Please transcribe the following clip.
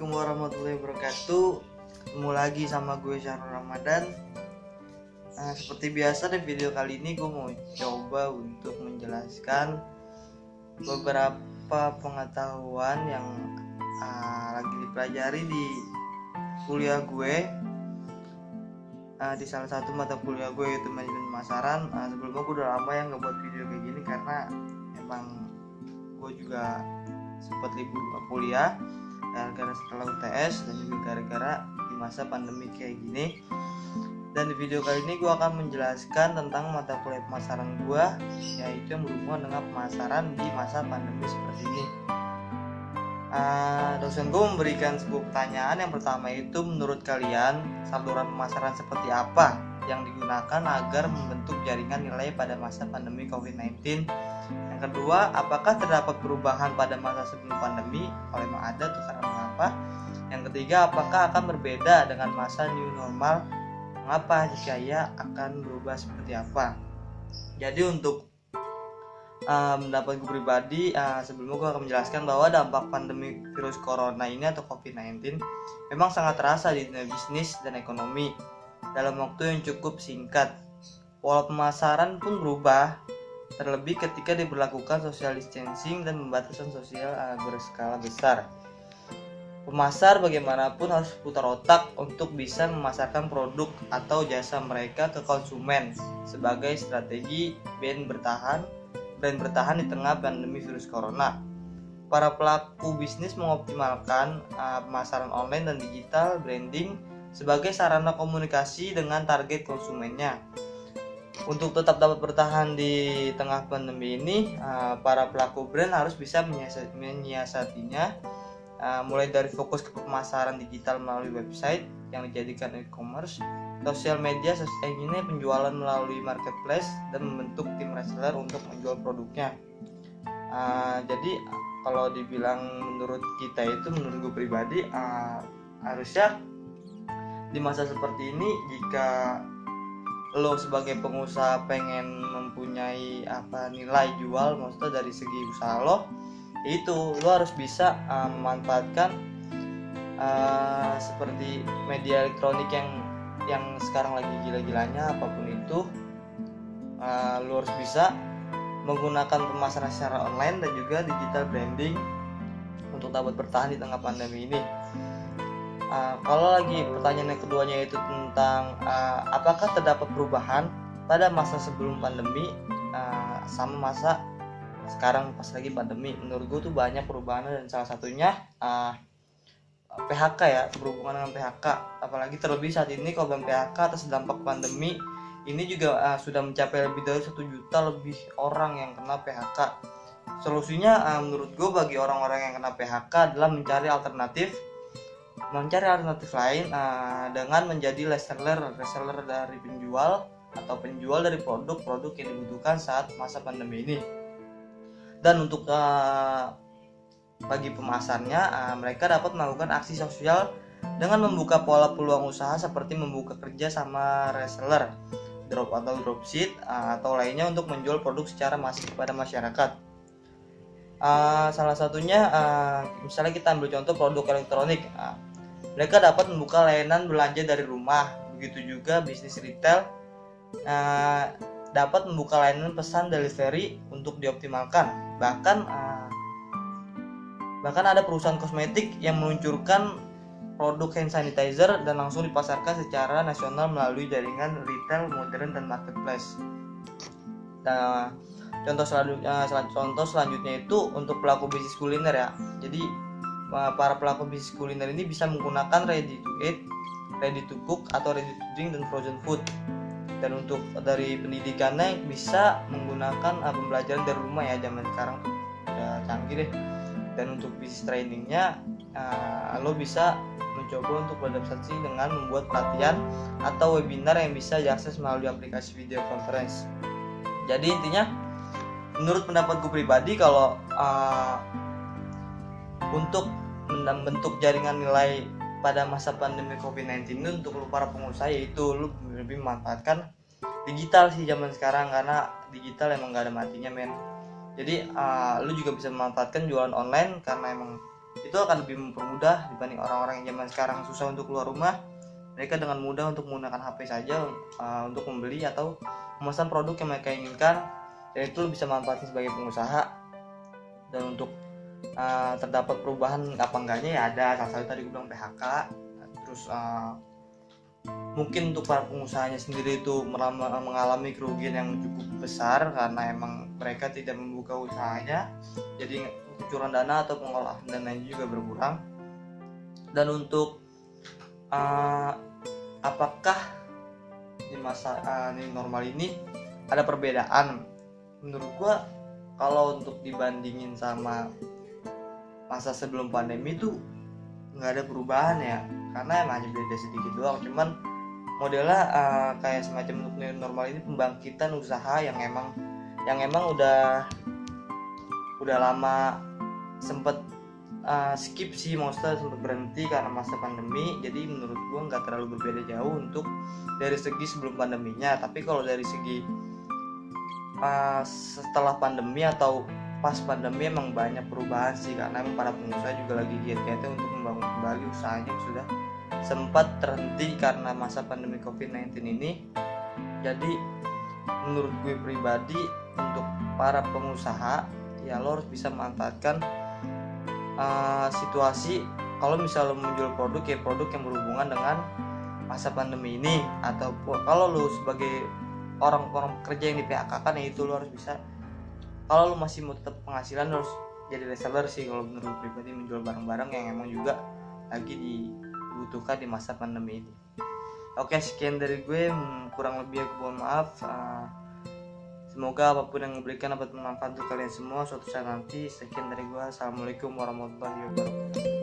Assalamualaikum warahmatullahi wabarakatuh. Ketemu lagi sama gue Syahrul Ramadan. Seperti biasa di video kali ini gue mau coba untuk menjelaskan beberapa pengetahuan yang lagi dipelajari di kuliah gue, di salah satu mata kuliah gue yaitu manajemen pemasaran. Sebelumnya gue udah lama yang ngebuat video kayak gini karena emang gue juga sempat libur kuliah gara-gara setelah UTS dan juga gara-gara di masa pandemi kayak gini. Dan di video kali ini gue akan menjelaskan tentang mata kuliah pemasaran gue, yaitu yang berhubungan dengan pemasaran di masa pandemi seperti ini. Dosen gue memberikan sebuah pertanyaan. Yang pertama itu, menurut kalian saluran pemasaran seperti apa yang digunakan agar membentuk jaringan nilai pada masa pandemi COVID-19? Yang kedua, apakah terdapat perubahan pada masa sebelum pandemi? Kalau memang ada, tuh karena mengapa? Yang ketiga, apakah akan berbeda dengan masa new normal? Mengapa? Jika ya, akan berubah seperti apa? Jadi untuk pendapat gue pribadi, sebelumnya gue akan menjelaskan bahwa dampak pandemi virus corona ini atau COVID-19 memang sangat terasa di dunia bisnis dan ekonomi dalam waktu yang cukup singkat. Pola pemasaran pun berubah, terlebih ketika diberlakukan social distancing dan pembatasan sosial berskala besar. Pemasar bagaimanapun harus putar otak untuk bisa memasarkan produk atau jasa mereka ke konsumen sebagai strategi brand bertahan di tengah pandemi virus corona. Para pelaku bisnis mengoptimalkan pemasaran online dan digital branding sebagai sarana komunikasi dengan target konsumennya. Untuk tetap dapat bertahan di tengah pandemi ini, para pelaku brand harus bisa menyiasatinya, mulai dari fokus ke pemasaran digital melalui website yang dijadikan e-commerce, sosial media, penjualan melalui marketplace, dan membentuk tim reseller untuk menjual produknya. Jadi kalau dibilang menurut kita itu, menurut gue pribadi, harusnya di masa seperti ini, jika lo sebagai pengusaha pengen mempunyai nilai jual, maksudnya dari segi usaha lo, itu lo harus bisa memanfaatkan seperti media elektronik yang sekarang lagi gila-gilanya, apapun itu. Lo harus bisa menggunakan pemasaran secara online dan juga digital branding untuk dapat bertahan di tengah pandemi ini. Kalau lagi pertanyaan yang keduanya itu tentang apakah terdapat perubahan pada masa sebelum pandemi sama masa sekarang pas lagi pandemi? Menurut gue tuh banyak perubahan, dan salah satunya PHK ya, berhubungan dengan PHK. Apalagi terlebih saat ini korban PHK atas dampak pandemi ini juga sudah mencapai lebih dari 1 juta lebih orang yang kena PHK. Solusinya menurut gue bagi orang-orang yang kena PHK adalah mencari alternatif lain dengan menjadi reseller dari penjual atau penjual dari produk-produk yang dibutuhkan saat masa pandemi ini. Dan untuk bagi pemasarnya, mereka dapat melakukan aksi sosial dengan membuka pola peluang usaha seperti membuka kerja sama reseller, dropship atau lainnya untuk menjual produk secara masif kepada masyarakat. Salah satunya misalnya kita ambil contoh produk elektronik. Mereka dapat membuka layanan belanja dari rumah. Begitu juga bisnis retail dapat membuka layanan pesan delivery untuk dioptimalkan. Bahkan ada perusahaan kosmetik yang meluncurkan produk hand sanitizer dan langsung dipasarkan secara nasional melalui jaringan retail modern dan marketplace. Nah, contoh selanjutnya itu untuk pelaku bisnis kuliner ya. Jadi para pelaku bisnis kuliner ini bisa menggunakan ready to eat, ready to cook atau ready to drink dan frozen food. Dan untuk dari pendidikannya bisa menggunakan pembelajaran dari rumah ya, zaman sekarang udah canggih deh. Dan untuk bisnis trainingnya, lo bisa mencoba untuk beradaptasi dengan membuat pelatihan atau webinar yang bisa diakses melalui aplikasi video conference. Jadi intinya, menurut pendapat gue pribadi, kalau untuk membentuk jaringan nilai pada masa pandemi COVID-19 ini untuk lu para pengusaha, yaitu lu lebih memanfaatkan digital sih zaman sekarang, karena digital emang gak ada matinya men. Jadi lu juga bisa memanfaatkan jualan online karena emang itu akan lebih mempermudah dibanding orang-orang yang zaman sekarang susah untuk keluar rumah. Mereka dengan mudah untuk menggunakan HP saja untuk membeli atau memesan produk yang mereka inginkan, dan itu bisa manfaatnya sebagai pengusaha. Dan untuk terdapat perubahan apa enggaknya ya ada, salah satu tadi gue bilang PHK. Terus mungkin untuk para pengusahanya sendiri itu mengalami kerugian yang cukup besar karena emang mereka tidak membuka usahanya, jadi kucuran dana atau pengolahan dananya juga berkurang. Dan untuk apakah di masa new normal ini ada perbedaan? Menurut gua kalau untuk dibandingin sama masa sebelum pandemi tuh nggak ada perubahan ya, karena emang hanya beda sedikit doang. Cuman modelnya kayak semacam untuk new normal ini pembangkitan usaha yang emang udah lama sempet skip sih, maksudnya sempat berhenti karena masa pandemi. Jadi menurut gua nggak terlalu berbeda jauh untuk dari segi sebelum pandeminya. Tapi kalau dari segi setelah pandemi atau pas pandemi emang banyak perubahan sih, karena emang para pengusaha juga lagi giat-giatnya untuk membangun kembali usahanya yang sudah sempat terhenti karena masa pandemi COVID-19 ini. Jadi menurut gue pribadi, untuk para pengusaha ya lo harus bisa memanfaatkan situasi. Kalau misalnya lo menjual produk ya produk yang berhubungan dengan masa pandemi ini, atau kalau lo sebagai orang-orang pekerja yang di PHK kan ya itu lo harus bisa, kalau lo masih mau tetap penghasilan lo harus jadi reseller sih kalau menurut pribadi, menjual barang-barang yang emang juga lagi dibutuhkan di masa pandemi ini. Oke, sekian dari gue, kurang lebih aku mohon maaf. Semoga apapun yang memberikan dapat bermanfaat untuk kalian semua suatu saat nanti. Sekian dari gue, assalamualaikum warahmatullahi wabarakatuh.